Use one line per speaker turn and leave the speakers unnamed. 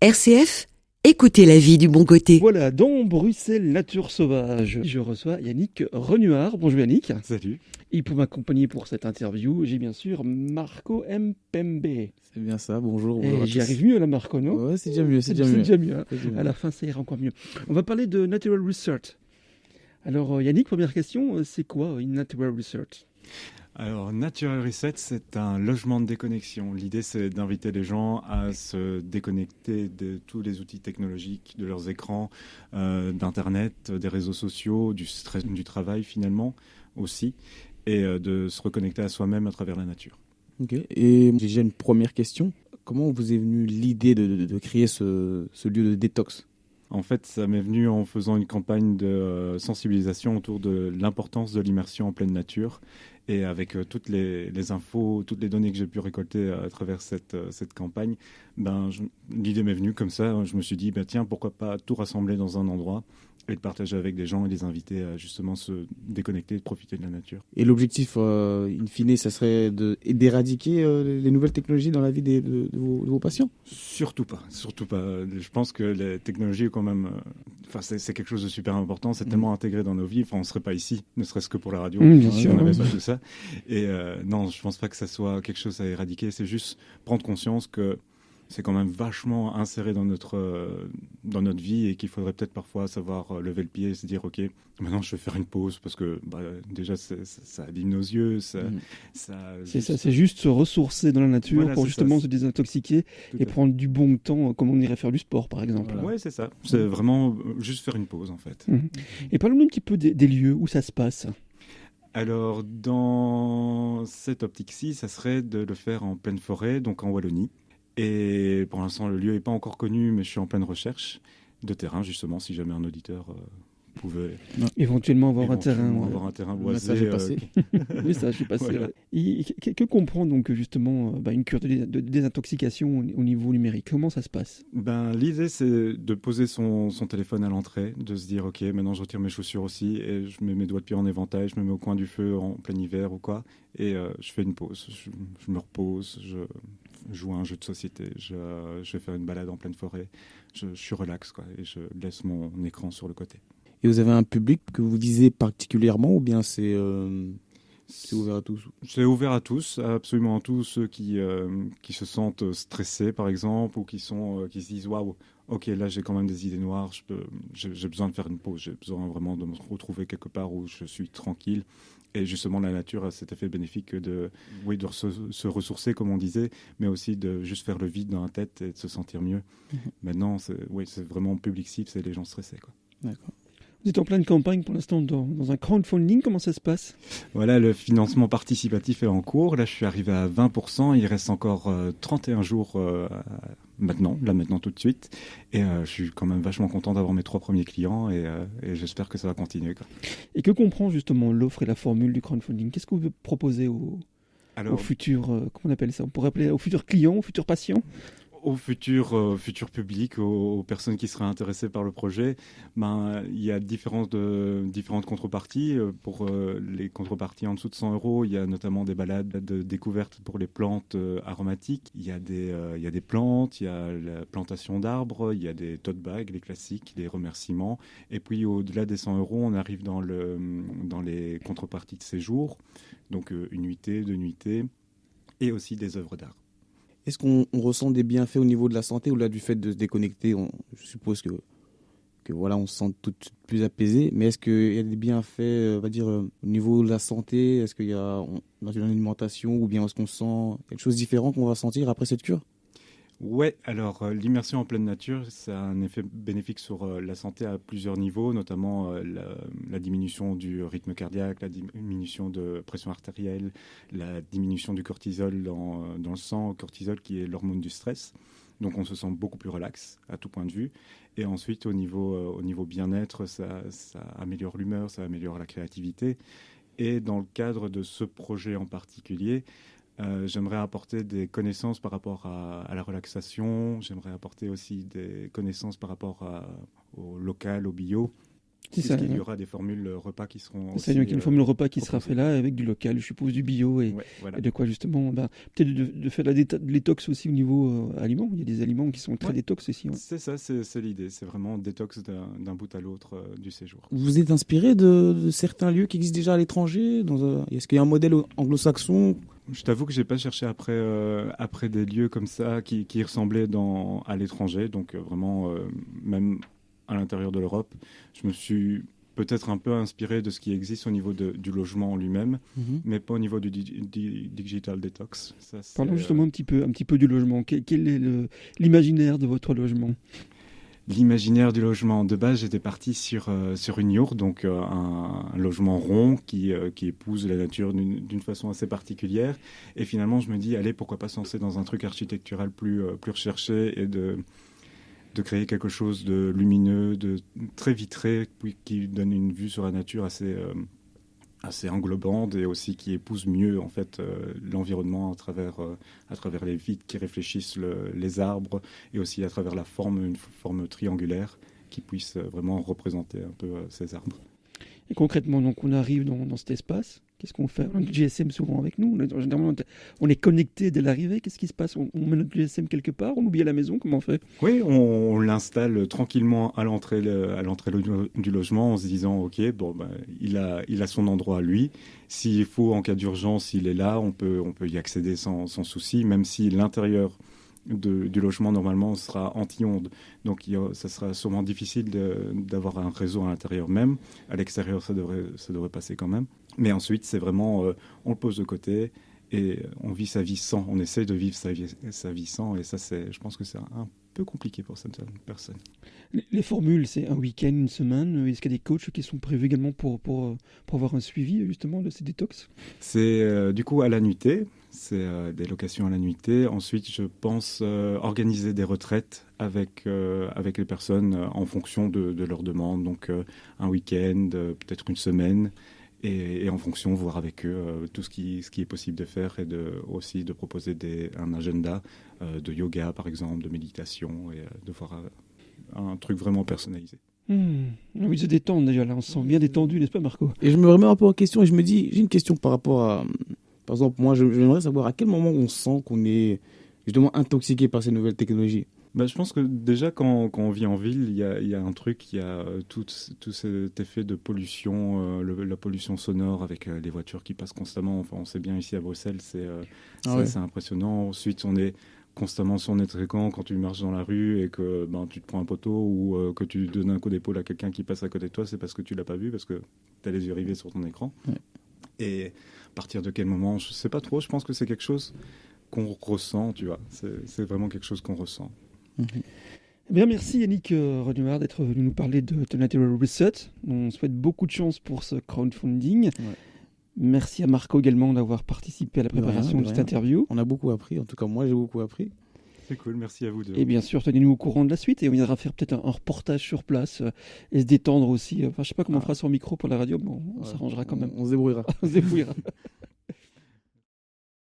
RCF, écoutez la vie du bon côté.
Voilà, dans Bruxelles Nature Sauvage, je reçois Yannick Renouard. Bonjour Yannick.
Salut.
Et pour m'accompagner pour cette interview, j'ai bien sûr Marco Mpembe.
C'est bien ça, bonjour.
Et
Bonjour à
j'y
tous.
arrive mieux là, Marco, non?
Ouais, c'est déjà mieux,
C'est déjà mieux. Hein.
C'est déjà mieux.
À la fin, ça ira encore mieux. On va parler de Natural Research. Alors Yannick, première question, c'est quoi une Natural Research?
Alors, Natural Reset, c'est un logement de déconnexion. L'idée, c'est d'inviter les gens à se déconnecter de tous les outils technologiques, de leurs écrans, d'Internet, des réseaux sociaux, du stress, du travail finalement aussi, et de se reconnecter à soi-même à travers la nature.
Ok. Et j'ai déjà une première question. Comment vous est venue l'idée de créer ce lieu de détox?
En fait, ça m'est venu en faisant une campagne de sensibilisation autour de l'importance de l'immersion en pleine nature. Et avec toutes les infos, toutes les données que j'ai pu récolter à travers cette campagne, l'idée m'est venue comme ça. Je me suis dit, tiens, pourquoi pas tout rassembler dans un endroit et de partager avec des gens et les inviter à justement se déconnecter et de profiter de la nature.
Et l'objectif, in fine, ça serait d'éradiquer les nouvelles technologies dans la vie de vos patients?
Surtout pas, surtout pas. Je pense que les technologies, quand même, c'est quelque chose de super important. C'est tellement intégré dans nos vies. Enfin, on ne serait pas ici, ne serait-ce que pour la radio.
Bien
Si
sûr.
on n'avait pas tout ça. Et non, je pense pas que ça soit quelque chose à éradiquer. C'est juste prendre conscience que c'est quand même vachement inséré dans notre vie et qu'il faudrait peut-être parfois savoir lever le pied et se dire ok, maintenant je vais faire une pause parce que déjà ça abîme nos yeux.
C'est juste se ressourcer dans la nature
Voilà,
pour
c'est
justement
ça.
se désintoxiquer
Tout
et
à fait.
prendre du bon temps comme on irait faire du sport par exemple.
Voilà.
Ouais, c'est ça. C'est vraiment juste faire une pause en fait.
Mhm. Et parlons un petit peu des lieux où ça se passe.
Alors, dans cette optique-ci, ça serait de le faire en pleine forêt, donc en Wallonie. Et pour l'instant, le lieu n'est pas encore connu, mais je suis en pleine recherche de terrain, justement, si jamais un auditeur pouvait
Éventuellement avoir un terrain.
éventuellement
Ouais.
avoir un terrain
Le
boisé.
message est passé.
Oui, ça, je suis passé.
Voilà.
Ouais. Et que comprend donc justement une cure de désintoxication au niveau numérique? Comment ça se passe?
L'idée, c'est de poser son téléphone à l'entrée, de se dire, OK, maintenant je retire mes chaussures aussi, et je mets mes doigts de pied en éventail, je me mets au coin du feu en plein hiver ou quoi, et je fais une pause. Je me repose, je joue à un jeu de société, je vais faire une balade en pleine forêt, je suis relax, quoi, et je laisse mon écran sur le côté.
Et vous avez un public que vous visez particulièrement ou bien c'est ouvert à tous?
C'est ouvert à tous, absolument à tous ceux qui se sentent stressés, par exemple, ou qui se disent waouh, ok, là j'ai quand même des idées noires, j'ai besoin de faire une pause, j'ai besoin vraiment de me retrouver quelque part où je suis tranquille. Et justement, la nature a cet effet bénéfique de se ressourcer, comme on disait, mais aussi de juste faire le vide dans la tête et de se sentir mieux. Maintenant, c'est vraiment public cible, c'est les gens stressés, quoi.
D'accord.
Vous êtes en pleine campagne pour l'instant dans un crowdfunding, comment ça se passe?
Voilà, le financement participatif est en cours. Là, je suis arrivé à 20%. Il reste encore 31 jours maintenant tout de suite. Et je suis quand même vachement content d'avoir mes 3 premiers clients et j'espère que ça va continuer, quoi.
Et que comprend justement l'offre et la formule du crowdfunding? Qu'est-ce que vous proposez aux futurs, comment on appelle ça? On pourrait appeler aux futurs clients, aux futurs patients?
Au futur public, aux personnes qui seraient intéressées par le projet, il y a différentes contreparties. Pour les contreparties en dessous de 100 euros, il y a notamment des balades de découverte pour les plantes aromatiques. Il y a des plantes, il y a la plantation d'arbres, il y a des tote bags, les classiques, les remerciements. Et puis au-delà des 100 euros, on arrive dans les contreparties de séjour, donc une nuitée, 2 nuitées, et aussi des œuvres d'art.
Est-ce qu'on ressent des bienfaits au niveau de la santé ou là du fait de se déconnecter? Je suppose que voilà, on se sent tout plus apaisé, mais est-ce qu'il y a des bienfaits, on va dire, au niveau de la santé? Est-ce qu'il y a dans une alimentation ou bien est-ce qu'on sent quelque chose de différent qu'on va sentir après cette cure?
Ouais, alors l'immersion en pleine nature, ça a un effet bénéfique sur la santé à plusieurs niveaux, notamment la diminution du rythme cardiaque, la diminution de pression artérielle, la diminution du cortisol dans le sang, cortisol qui est l'hormone du stress. Donc on se sent beaucoup plus relax à tout point de vue. Et ensuite, au niveau bien-être, ça améliore l'humeur, ça améliore la créativité. Et dans le cadre de ce projet en particulier, j'aimerais apporter des connaissances par rapport à la relaxation. J'aimerais apporter aussi des connaissances par rapport au local, au bio. Il y aura des formules repas qui seront
aussi... Il y a une formule repas qui sera faite là, avec du local, je suppose, du bio, et de quoi justement... peut-être de faire de la détox aussi au niveau aliments. Il y a des aliments qui sont très détox aussi.
C'est ça, c'est l'idée. C'est vraiment détox d'un bout à l'autre du séjour.
Vous êtes inspiré de certains lieux qui existent déjà à l'étranger? Est-ce qu'il y a un modèle anglo-saxon?
Je t'avoue que j'ai pas cherché après des lieux comme ça qui ressemblaient à l'étranger, donc vraiment même à l'intérieur de l'Europe. Je me suis peut-être un peu inspiré de ce qui existe au niveau du logement en lui-même, mais pas au niveau du digital detox.
Parlons justement un petit peu du logement. Quel est l'imaginaire de votre logement?
L'imaginaire du logement. De base, j'étais parti sur une yourte, donc un logement rond qui épouse la nature d'une façon assez particulière. Et finalement, je me dis, allez, pourquoi pas se lancer dans un truc architectural plus recherché et de créer quelque chose de lumineux, de très vitré, qui donne une vue sur la nature assez englobante et aussi qui épouse mieux en fait l'environnement à travers les vitres qui réfléchissent les arbres et aussi à travers une forme triangulaire qui puisse vraiment représenter un peu ces arbres.
Et concrètement, donc on arrive dans cet espace. Qu'est-ce qu'on fait? On a notre GSM souvent avec nous. Généralement, on est connecté dès l'arrivée. Qu'est-ce qui se passe? On met notre GSM quelque part? On l'oublie à la maison? Comment on fait?
Oui, on l'installe tranquillement à l'entrée du logement en se disant, OK, il a son endroit à lui. S'il faut, en cas d'urgence, il est là. On peut y accéder sans souci, même si l'intérieur du logement normalement sera anti-ondes, donc ça sera sûrement difficile d'avoir un réseau à l'intérieur même. À l'extérieur, ça devrait passer quand même. Mais ensuite, c'est vraiment, on le pose de côté et on vit sa vie sans. On essaye de vivre sa vie sans, et ça, je pense que c'est un peu compliqué pour certaines personnes.
Les formules, c'est un week-end, une semaine. Est-ce qu'il y a des coachs qui sont prévus également pour avoir un suivi justement de ces détox?
C'est du coup à la nuitée. C'est des locations à la nuitée. Ensuite, je pense organiser des retraites avec les personnes en fonction de leurs demandes. Donc un week-end, peut-être une semaine, et en fonction, voir avec eux tout ce qui est possible de faire, et aussi de proposer un agenda de yoga, par exemple, de méditation, et de voir un truc vraiment personnalisé.
Oui, se détendre déjà, là, on se sent bien détendu, n'est-ce pas, Marco?
Et je me remets un peu en question et je me dis, j'ai une question par rapport à... Par exemple, moi, j'aimerais savoir à quel moment on sent qu'on est justement intoxiqué par ces nouvelles technologies.
Je pense que déjà, quand on vit en ville, il y a un truc, il y a tout cet effet de pollution, la pollution sonore avec les voitures qui passent constamment. Enfin, on sait bien ici à Bruxelles, c'est assez impressionnant. Ensuite, on est constamment sur notre écran quand tu marches dans la rue et que tu te prends un poteau ou que tu donnes un coup d'épaule à quelqu'un qui passe à côté de toi, c'est parce que tu l'as pas vu, parce que tu as les yeux rivés sur ton écran. Ouais. Et à partir de quel moment, je sais pas trop, je pense que c'est quelque chose qu'on ressent, tu vois. C'est vraiment quelque chose qu'on ressent.
Eh bien, merci Yannick Renouard d'être venu nous parler de Natural Reset. On souhaite beaucoup de chance pour ce crowdfunding. Ouais. Merci à Marco également d'avoir participé à la préparation de cette interview.
On a beaucoup appris, en tout cas moi j'ai beaucoup appris.
C'est cool, merci à vous deux.
Et bien sûr, tenez-nous au courant de la suite et on viendra faire peut-être un reportage sur place et se détendre aussi. Enfin, je ne sais pas comment on fera sur micro pour la radio, mais on s'arrangera quand même.
On se débrouillera.
On se débrouillera.